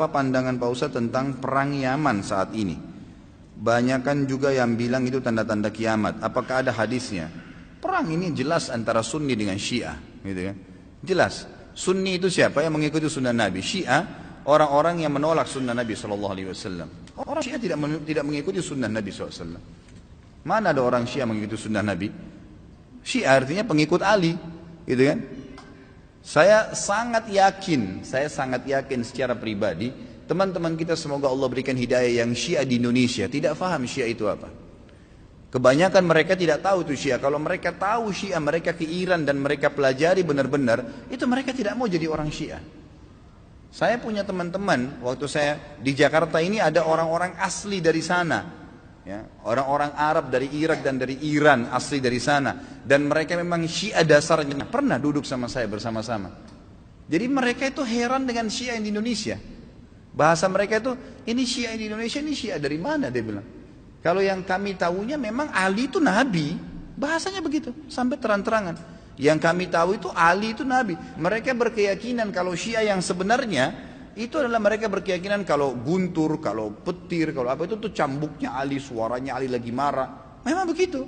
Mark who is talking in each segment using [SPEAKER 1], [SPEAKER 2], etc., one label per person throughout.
[SPEAKER 1] Apa pandangan Pak Ustadz tentang perang Yaman saat ini? Banyakan juga yang bilang itu tanda-tanda kiamat. Apakah ada hadisnya? Perang ini jelas antara Sunni dengan Syiah, gitu kan? Jelas. Sunni itu siapa yang mengikuti sunnah Nabi? Syiah orang-orang yang menolak sunnah Nabi SAW. Orang Syiah tidak mengikuti sunnah Nabi SAW. Mana ada orang Syiah mengikuti sunnah Nabi? Syiah artinya pengikut Ali, gitu kan? Saya sangat yakin secara pribadi, teman-teman kita semoga Allah berikan hidayah yang Syiah di Indonesia tidak faham Syiah itu apa. Kebanyakan mereka tidak tahu itu Syiah. Kalau mereka tahu Syiah, mereka ke Iran dan mereka pelajari benar-benar, itu mereka tidak mau jadi orang Syiah. Saya punya teman-teman, waktu saya di Jakarta ini ada orang-orang asli dari sana, ya, orang-orang Arab dari Irak dan dari Iran asli dari sana, dan mereka memang Syiah dasarnya, pernah duduk sama saya bersama-sama. Jadi mereka itu heran dengan Syiah di Indonesia. Bahasa mereka itu, ini Syiah di Indonesia, ini Syiah dari mana, dia bilang. Kalau yang kami tahunya memang Ali itu Nabi, bahasanya begitu, sampai terang-terangan. Yang kami tahu itu Ali itu Nabi. Mereka berkeyakinan kalau Syiah yang sebenarnya, itu adalah mereka berkeyakinan kalau guntur, kalau petir, kalau apa itu tuh cambuknya Ali, suaranya Ali lagi marah. Memang begitu.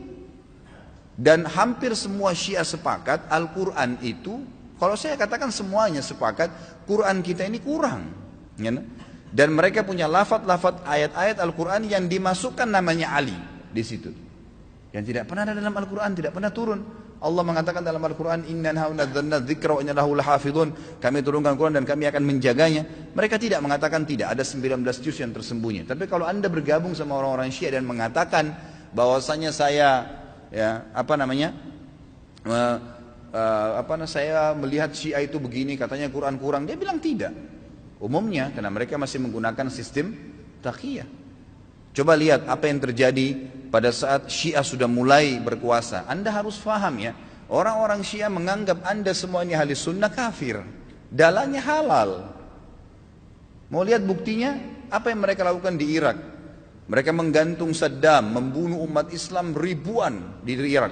[SPEAKER 1] Dan hampir semua Syiah sepakat Al-Quran itu, kalau saya katakan semuanya sepakat, Quran kita ini kurang. Ya, dan mereka punya lafaz-lafaz ayat-ayat Al-Quran yang dimasukkan namanya Ali di situ. Yang tidak pernah ada dalam Al-Quran, tidak pernah turun. Allah mengatakan dalam Al-Quran, Inna nahnu dzikra wa inna lahu lahafidhun. Kami turunkan Quran dan kami akan menjaganya. Mereka tidak mengatakan tidak, ada 19 juz yang tersembunyi. Tapi kalau Anda bergabung sama orang-orang Syiah dan mengatakan bahwasanya saya saya melihat Syiah itu begini, katanya Quran kurang, dia bilang tidak. Umumnya karena mereka masih menggunakan sistem taqiyah. Coba lihat apa yang terjadi pada saat Syiah sudah mulai berkuasa. Anda harus faham ya, orang-orang Syiah menganggap Anda semua ini ahli sunnah kafir, dalahnya halal. Mau lihat buktinya? Apa yang mereka lakukan di Irak? Mereka menggantung Saddam, membunuh umat Islam ribuan di Irak.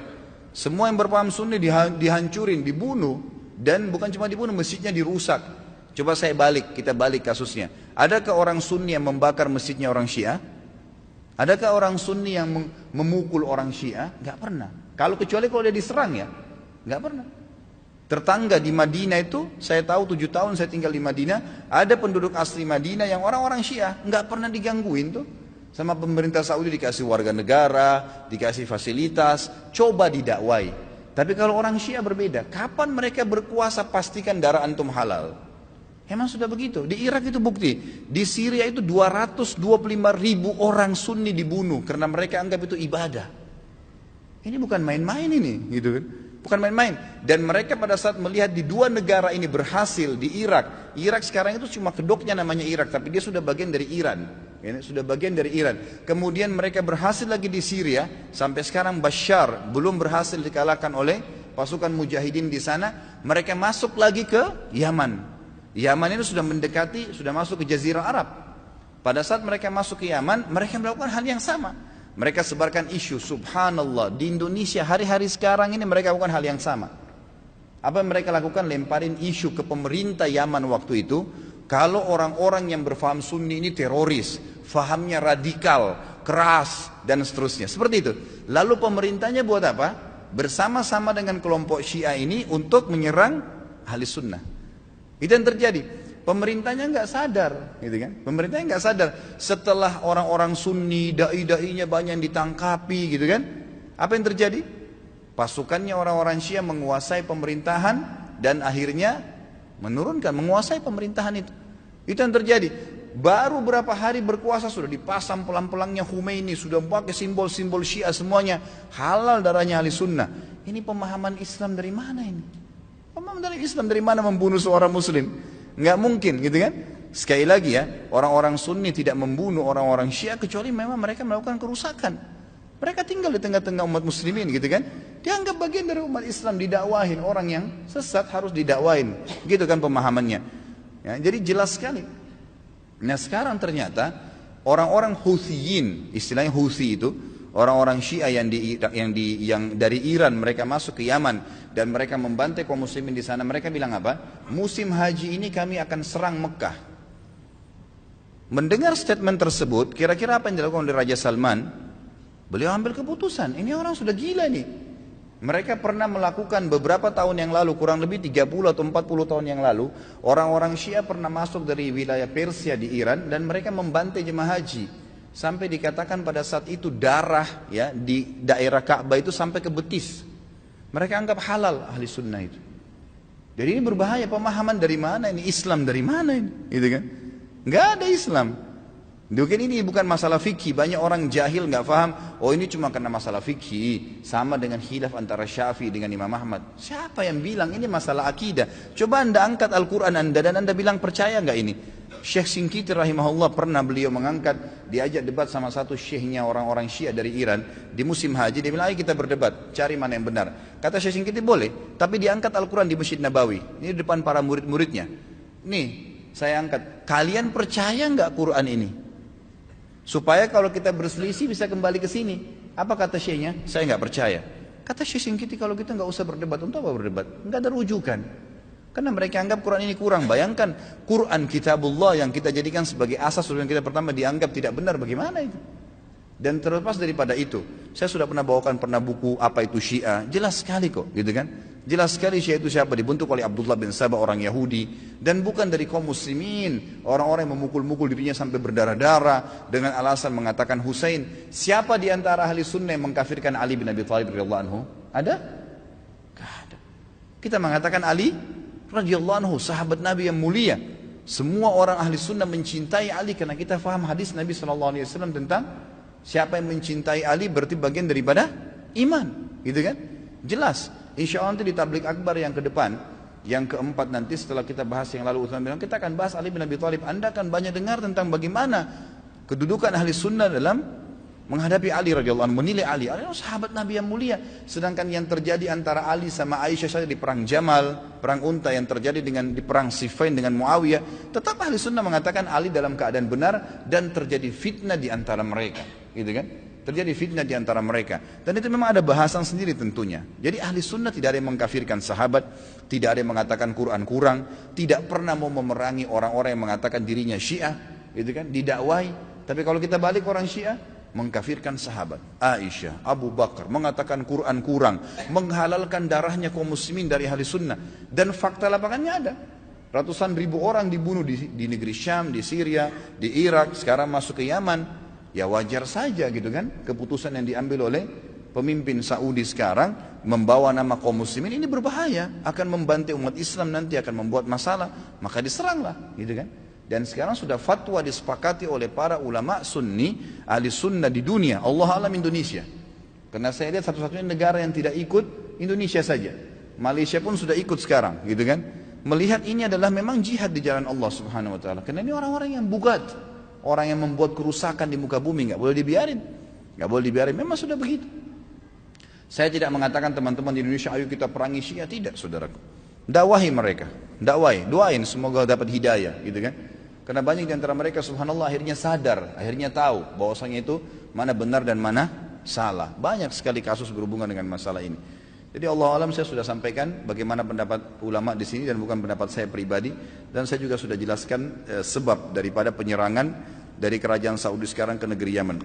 [SPEAKER 1] Semua yang berpaham Sunni dihancurin, dibunuh, dan bukan cuma dibunuh, masjidnya dirusak. Coba kita balik kasusnya. Adakah orang Sunni yang membakar masjidnya orang Syiah? Adakah orang Sunni yang memukul orang Syiah? Gak pernah. Kecuali kalau dia diserang ya, gak pernah. Tetangga di Madinah itu, saya tahu 7 tahun saya tinggal di Madinah, ada penduduk asli Madinah yang orang-orang Syiah, gak pernah digangguin tuh. Sama pemerintah Saudi dikasih warga negara, dikasih fasilitas, coba didakwai. Tapi kalau orang Syiah berbeda, kapan mereka berkuasa pastikan darah antum halal. Emang sudah begitu. Di Irak itu bukti. Di Syria itu 225.000 orang Sunni dibunuh karena mereka anggap itu ibadah. Ini bukan main-main ini, gitu kan? Bukan main-main. Dan mereka pada saat melihat di dua negara ini berhasil di Irak. Irak sekarang itu cuma kedoknya namanya Irak, tapi dia sudah bagian dari Iran. Ini sudah bagian dari Iran. Kemudian mereka berhasil lagi di Syria. Sampai sekarang Bashar belum berhasil dikalahkan oleh pasukan mujahidin di sana. Mereka masuk lagi ke Yaman. Yaman itu sudah mendekati, sudah masuk ke Jazirah Arab. Pada saat mereka masuk ke Yaman, mereka melakukan hal yang sama. Mereka sebarkan isu, subhanallah, di Indonesia hari-hari sekarang ini mereka lakukan hal yang sama. Apa yang mereka lakukan? Lemparin isu ke pemerintah Yaman waktu itu, kalau orang-orang yang berfaham Sunni ini teroris, fahamnya radikal, keras, dan seterusnya. Seperti itu. Lalu pemerintahnya buat apa? Bersama-sama dengan kelompok Syiah ini untuk menyerang ahli sunnah. Itu yang terjadi. Pemerintahnya nggak sadar, gitu kan? Pemerintahnya nggak sadar. Setelah orang-orang Sunni, dai-dainya banyak yang ditangkapi, gitu kan? Apa yang terjadi? Pasukannya orang-orang Syiah menguasai pemerintahan dan akhirnya menguasai pemerintahan itu. Itu yang terjadi. Baru berapa hari berkuasa sudah dipasang pelang-pelangnya Khomeini, sudah pakai simbol-simbol Syiah semuanya. Halal darahnya ahli sunnah. Ini pemahaman Islam dari mana ini? Pemahaman dari Islam dari mana membunuh seorang muslim? Nggak mungkin, gitu kan? Sekali lagi ya, orang-orang Sunni tidak membunuh orang-orang Syiah kecuali memang mereka melakukan kerusakan. Mereka tinggal di tengah-tengah umat muslimin, gitu kan? Dianggap bagian dari umat Islam, didakwahin. Orang yang sesat harus didakwahin, gitu kan pemahamannya. Ya, jadi jelas sekali. Nah sekarang ternyata orang-orang Huthiyin, istilahnya Huthi itu, orang-orang Syiah yang dari Iran mereka masuk ke Yaman dan mereka membantai kaum muslimin di sana. Mereka bilang apa? Musim haji ini kami akan serang Mekah. Mendengar statement tersebut, kira-kira apa yang dilakukan oleh Raja Salman? Beliau ambil keputusan, ini orang sudah gila nih. Mereka pernah melakukan beberapa tahun yang lalu, kurang lebih 30 atau 40 tahun yang lalu, orang-orang Syiah pernah masuk dari wilayah Persia di Iran dan mereka membantai jemaah haji. Sampai dikatakan pada saat itu darah ya di daerah Ka'bah itu sampai ke betis. Mereka anggap halal ahli sunnah itu. Jadi ini berbahaya, pemahaman dari mana ini? Islam dari mana ini? Gitu kan? Nggak ada Islam. Mungkin ini bukan masalah fikih. Banyak orang jahil nggak paham. Oh ini cuma karena masalah fikih. Sama dengan khilaf antara Syafi'i dengan Imam Ahmad. Siapa yang bilang ini masalah akidah? Coba anda angkat Al-Quran anda dan anda bilang percaya nggak ini? Syekh Shinqiti rahimahullah pernah beliau mengangkat, diajak debat sama satu syekhnya orang-orang Syiah dari Iran di musim haji. Dia bilang ayo kita berdebat, cari mana yang benar. Kata Syekh Shinqiti boleh, tapi diangkat Al-Quran di Masjid Nabawi. Ini di depan para murid-muridnya. Nih saya angkat, kalian percaya nggak Quran ini? Supaya kalau kita berselisih bisa kembali ke sini. Apa kata syekhnya? Saya nggak percaya. Kata Syekh Shinqiti kalau kita nggak usah berdebat. Untuk apa berdebat? Nggak ada rujukan. Karena mereka anggap Quran ini kurang. Bayangkan Quran kitabullah yang kita jadikan sebagai asas yang kita pertama dianggap tidak benar. Bagaimana itu? Dan terlepas daripada itu, saya sudah pernah bawakan buku apa itu Syiah. Jelas sekali kok, gitu kan? Jelas sekali Syiah itu siapa, dibentuk oleh Abdullah bin Sabah, orang Yahudi, dan bukan dari kaum muslimin, orang-orang yang memukul-mukul dirinya sampai berdarah-darah dengan alasan mengatakan Husain. Siapa di antara ahli sunnah yang mengkafirkan Ali bin Abi Thalib radhiyallahu anhu? Ada? Gak ada. Kita mengatakan Ali radhiyallahu anhu, sahabat Nabi yang mulia. Semua orang ahli sunnah mencintai Ali karena kita faham hadis Nabi SAW tentang siapa yang mencintai Ali berarti bagian daripada iman, gitu kan? Jelas. Insya Allah nanti di tablik akbar yang ke depan, yang keempat nanti setelah kita bahas yang lalu Utsman bilang kita akan bahas Ali bin Abi Thalib. Anda akan banyak dengar tentang bagaimana kedudukan ahli sunnah dalam menghadapi Ali radhiyallahu anhu, menilai Ali. Ali sahabat Nabi yang mulia. Sedangkan yang terjadi antara Ali sama Aisyah saja di perang Jamal, perang Unta yang terjadi di perang Siffin dengan Muawiyah, tetap ahli sunnah mengatakan Ali dalam keadaan benar dan terjadi fitnah di antara mereka, gitu kan? Terjadi fitnah di antara mereka. Dan itu memang ada bahasan sendiri tentunya. Jadi ahli sunnah tidak ada yang mengkafirkan sahabat, tidak ada yang mengatakan Quran kurang, tidak pernah mau memerangi orang-orang yang mengatakan dirinya Syiah, gitu kan? Didakwai. Tapi kalau kita balik orang Syiah, mengkafirkan sahabat Aisyah, Abu Bakar, mengatakan Quran kurang, menghalalkan darahnya kaum muslimin dari ahli sunnah. Dan fakta lapangannya ada. Ratusan ribu orang dibunuh di negeri Syam, di Syria, di Irak, sekarang masuk ke Yaman. Ya wajar saja gitu kan, keputusan yang diambil oleh pemimpin Saudi sekarang membawa nama kaum muslimin ini berbahaya, akan membantai umat Islam, nanti akan membuat masalah, maka diseranglah gitu kan. Dan sekarang sudah fatwa disepakati oleh para ulama sunni, ahli sunnah di dunia, Allah alam Indonesia. Karena saya lihat satu-satunya negara yang tidak ikut Indonesia saja. Malaysia pun sudah ikut sekarang gitu kan. Melihat ini adalah memang jihad di jalan Allah subhanahu wa ta'ala. Karena ini orang-orang yang bugat, orang yang membuat kerusakan di muka bumi, nggak boleh dibiarin, nggak boleh dibiarin. Memang sudah begitu. Saya tidak mengatakan teman-teman di Indonesia ayo kita perangi Syiah, tidak saudaraku. Dakwahi mereka, dakwai, doain semoga dapat hidayah, gitu kan? Karena banyak di antara mereka subhanallah akhirnya sadar, akhirnya tahu bahwasanya itu mana benar dan mana salah. Banyak sekali kasus berhubungan dengan masalah ini. Jadi Allah alam saya sudah sampaikan bagaimana pendapat ulama di sini dan bukan pendapat saya pribadi, dan saya juga sudah jelaskan sebab daripada penyerangan dari kerajaan Saudi sekarang ke negeri Yaman.